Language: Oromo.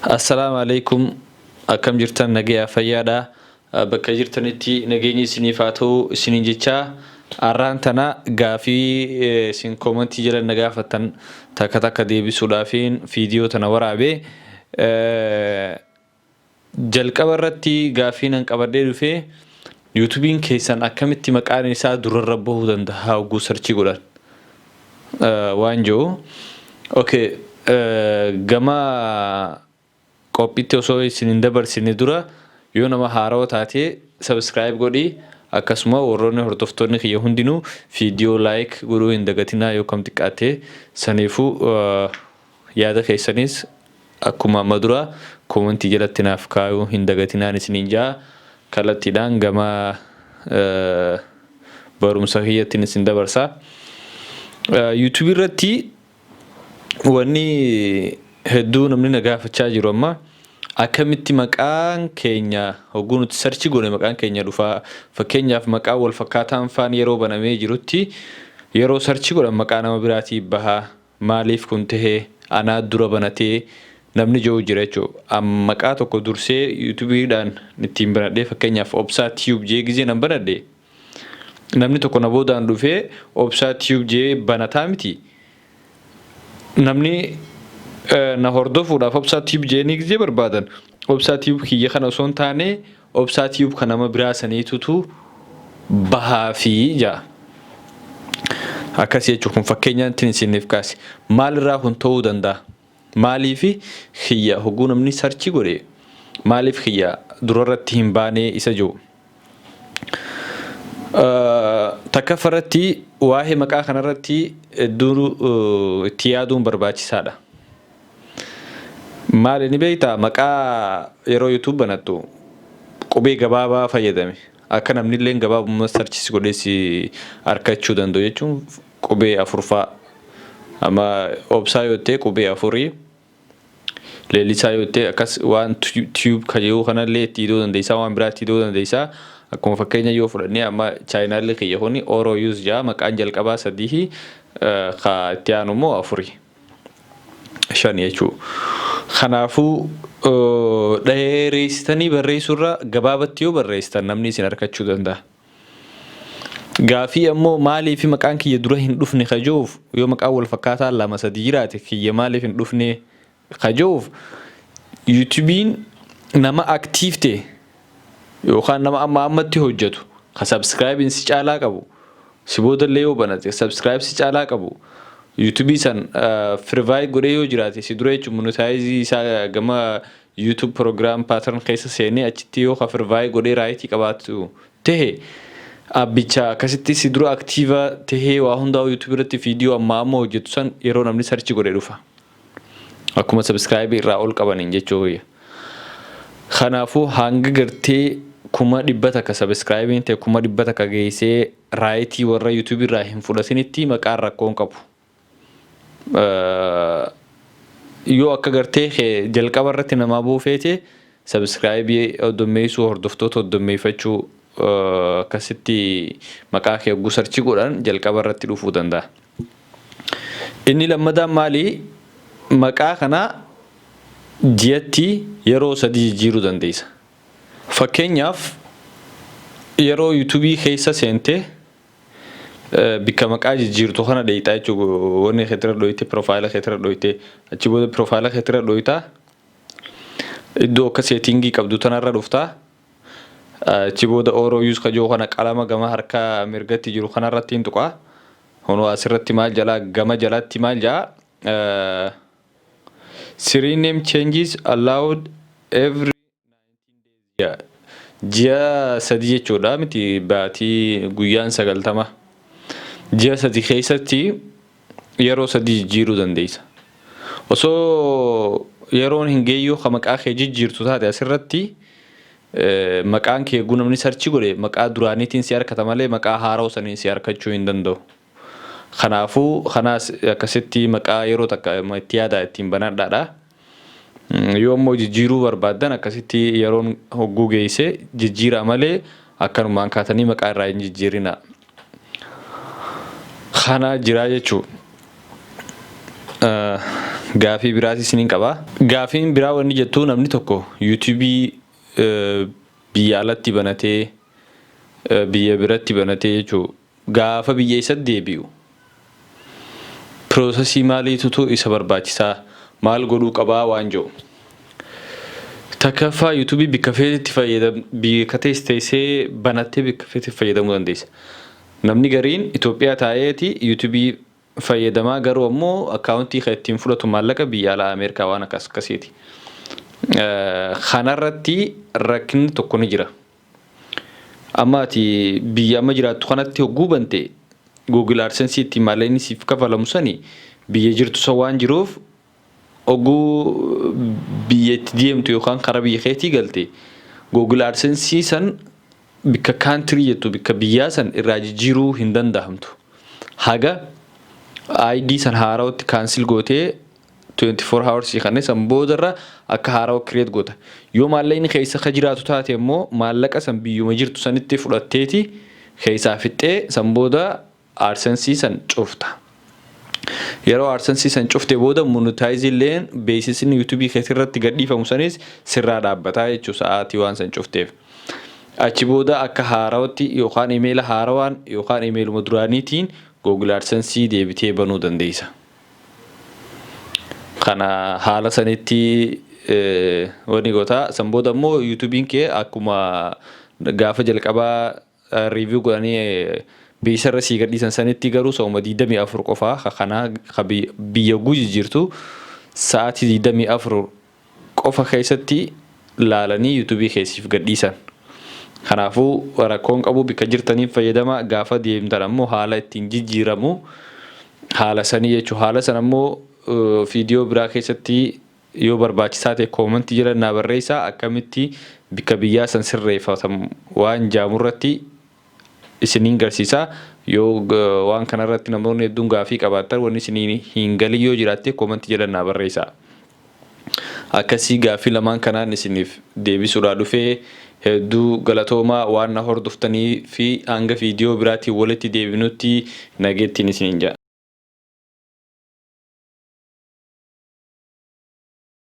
Assalamu alaikum. Akkam jirtan nagaya fayyaadha. Bakka jirtanitti nageenyi isiniif haa ta'u isiniin jecha har'aan tana gaafii isin koomentii jala na gaafatan takka takka deebisuudhaafiin viidiyoo tana waraabee jalqaba irratti gaafii nan qabadhee dhufee yuutuubiin keessan akkamitti maqaan isaa durarra bahuu danda'a hogguu sarchii godhan waan jiru. Okay, gama qophiitti osoo isin hin dabarsine dura yoo nama haarawaa taate subscribe godhi, akkasuma warroonni hordoftoonni kiyya hundinuu viidiyoo like godhuu hin dagatinaa yoo kam xiqqaate saniifuu yaada keessanis akkuma amma dura koomentii jalatti naaf kaayuu hin dagatinaan isiniin jaa kallattiidhaan gama barumsa kiyyattiin isin dabarsa. YouTube irratti wanni hedduu namni na gaafachaa jiru amma akkamitti maqaan keenya hogguu nuti sarchi goone maqaan keenya dhufaa. Fakkeenyaaf maqaan wal fakkaataan faan yeroo banamee jirutti yeroo sarchi godhan maqaa nama biraatii bahaa maaliif kun tahee anaa dura banatee namni jiru jira jechuudha. Maqaa tokko dursee yuutuubiidhaan ittiin banadhee fakkeenyaaf Obsaa Tube jee gizee nan banadhe namni tokko na boodaan dhufee Obsaa Tube jee banataa miti. Namni na hordofuudhaaf Obsaa Tube jeenii gizee barbaadan Obsaa Tube kiyya kana osoo hin taane Obsaa Tube kan nama biraa saniitutu bahaa fi jaa akkas jechuun kun fakkeenyaan ittiin isiniif kaase maalirraa kun ta'uu danda'a. Maaliif kiyya hogguu namni sarchi godhe maaliif kiyya durarratti hin baanee isa jiru. Takkafarratti waa'ee maqaa kanarratti hedduu itti yaaduun barbaachisaadha. Maali ni beektaa maqaa yeroo YouTube banattu qubee gabaabaa fayyadame akka namni illee gabaabummaa sarchisi godheesi harkachuu danda'u jechuun qubee afurfaa amma Obsaa yoo ta'e qubee afurii leellisaa yoo ta'e akkas waan Tube kayyuu kanallee itti hidhuu dandeessaa waan biraatti hidhuu dandeessaa. Akkuma fakkeenya yoo fudhannee amma chaayinaallee kiyya kuni Oro Use jaa maqaan jalqabaa sadii ka itti aanu immoo afurii shan jechuudha. Kanaafuu dheereessitanii barreessuurra gabaabatti yoo barreessitan namni isin harkachuu danda'a. Gaafii ammoo maaliif maqaan kiyya dura hin dhufne kajuuf yoo maqaan wal fakkaataa lama sadii jiraate kiyya maaliif hin dhufne kajuuf yuutuubiin nama aktiif ta'e yookaan nama ammatti hojjetu ka subscribe si caalaa qabu si boodallee yoo banate subscribe si caalaa qabu yuutuubii san provide godhee yoo jiraate si dura jechuun monetize isaa gama YouTube program pattern keessa seenee achitti yoo ka provide godhee raayitii qabaatu ta'e abbicha akkasitti si dura aktiiva tahee waa hundaa'u YouTube irratti viidiyoo amma hojjetu san yeroo namni sarchi godhee dhufa akkuma subscribe irraa ol qabaniin jechuudha. Kanaafuu hanga gartee 100 ka subscribe ta'e 100 ka geessee raayitii warra YouTube irraa hin fudhatinitti maqaan rakkoon qabu. Yoo akka gartee jalqaba irratti namaa buufeete subscribe oddommeessuu hordoftoota oddommeeffachuu akkasitti maqaa kee hogguu sarchi godhan jalqaba irratti dhufuu danda'a. Inni lammadaan maali? Maqaa kana ji'atti yeroo sadii jijjiiruu dandeessa. Fakkeenyaaf yeroo yuutuubii keessa seentee bikka maqaa jijjiirtu kana dheeyxaa jechuudha. Wanni keetira dhoyite profaayila keetira dhoyite achi booda profaayila keetira dhoytaa iddoo akka seetingii qabdu tanarra dhuftaa achi booda Oro Use kajoo kana qalama gama harka mirgatti jiru kanarratti hin tuqaa. Honoo asirratti maal jalaa gama jalaatti maal jaa Screen name changes allowed every 19 days. Ji'a sadii jechuudha miti baatii guyyaan 90. Ji'a sadii keessatti yeroo sadii jijjiiruu dandeessa. Osoo yeroon hin geeyyoo ka maqaa kee jijjiirtu taate asirratti maqaan kee hogguu namni sarchi godhe maqaa duraaniitiin si harkata malee maqaa haaraa saniin si harkachuu hin danda'u. Kanaafuu kanaas akkasitti maqaa yeroo takka itti yaadaa ittiin banadhaadha. Yoo ammoo jijjiiruu barbaadan akkasitti yeroon hogguu geesse jijjiira malee akkanumaan kaatanii maqaa irraa hin jijjiirina. Kana jira jechuudha. Gaafii biraati isiniin qaba. Gaafiin biraa wanni jettu namni tokko yuutuubii biyya alatti banatee biyya biratti banatee jechuun gaafa biyya isa deebi'u piroosesii maaliitu isa barbaachisaa maal godhuu qabaa waan jiru. Takkaffaa yuutuubii bikka feetetti fayyadamu biyya teessee banattee bikka feetetti fayyadamuu dandeessa. Namni gariin Itoophiyaa taa'eeti yuutuubii fayyadamaa garuu ammoo akkaawuntii kan ittiin fudhatu maallaqa biyya alaa Ameerikaa waan akkasiiti. Kanarratti rakkinni tokko ni jira. Amma ati biyya amma jiraattu kanatti hogguu bante Google AdSense ittiin maallaqni siif kafalamu sani biyya jirtu san waan jiruuf hogguu biyya itti deemtu yookaan karaa biyya keetii galte Google AdSense san bikka kaantirii jettu bikka biyyaa san irraa jijjiiruu hin danda'amtu. Haga ID san haarawatti cancel gootee 24 hours kan san boodarra akka haarawa create goota. Yoo maallaqni keessa ka jiraatu taate immoo maallaqa san biyyuma jirtu sanitti fudhatteeti keessaa fixxee san booda AdSense san cufta. Yeroo AdSense san cuftee booda monetize illeen beeksisni YouTube keetii irratti gadhiifamu sanis sirraa dhaabbataa jechuudha sa'aatii waan san cufteef. Achi booda akka haarawatti yookaan email haarawaan yookaan emailuma duraaniitiin Google AdSense deebitee banuu dandeessa. Kana haala sanitti wanni goota san booda immoo YouTubein kee akkuma gaafa jalqabaa review godhanii beeksisarra sii gadhiisan sanitti garuu sooma 24 qofaa kana biyya guji jirtu sa'aatii 24 qofa keessatti laalanii YouTube keessiif gadhiisan. Kanaafuu rakkoon qabu bikka jirtaniif fayyadama gaafa deemtan ammoo haala ittiin jijjiiramu haala sanii jechuudha. Haala sana ammoo viidiyoo biraa keessatti yoo barbaachisaa ta'e koomentii jala naa barreessaa akkamitti bikka biyyaa san sirreeffatamu waan jaamurratti isiniin garsiisaa. Yoo waan kanarratti namoonni hedduun gaafii qabaatan wanni isiniin hin galin yoo jiraatte koomentii jala naa barreessaa. Akkasii gaafii lamaan kanaan isiniif deebisuudhaa dhufee hedduu galatoomaa waan na hordoftanii fi hanga viidiyoo biraatiin walitti deebinutti nageettiin isiniin jedha.